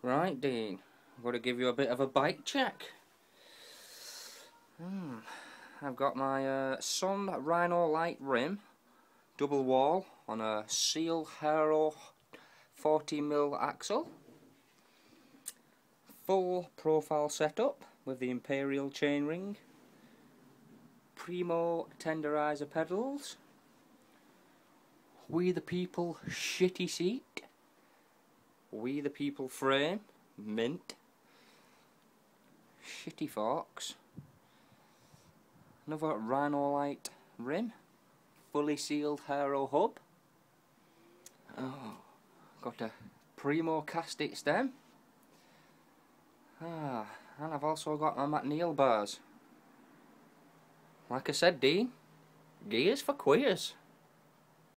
Right, Dean, I'm going to give you a bit of a bike check. I've got my Swon Rhino Light rim, double wall on a Seal Hero 40mm axle. Full profile setup with the Imperial chainring. Primo tenderizer pedals. We the People shitty seat. We the People frame, mint. Shitty forks. Another Rhino Light rim. Fully sealed Hero hub. Oh, got a Primo castic stem. And I've also got my McNeil bars. Like I said, Dean, gears for queers.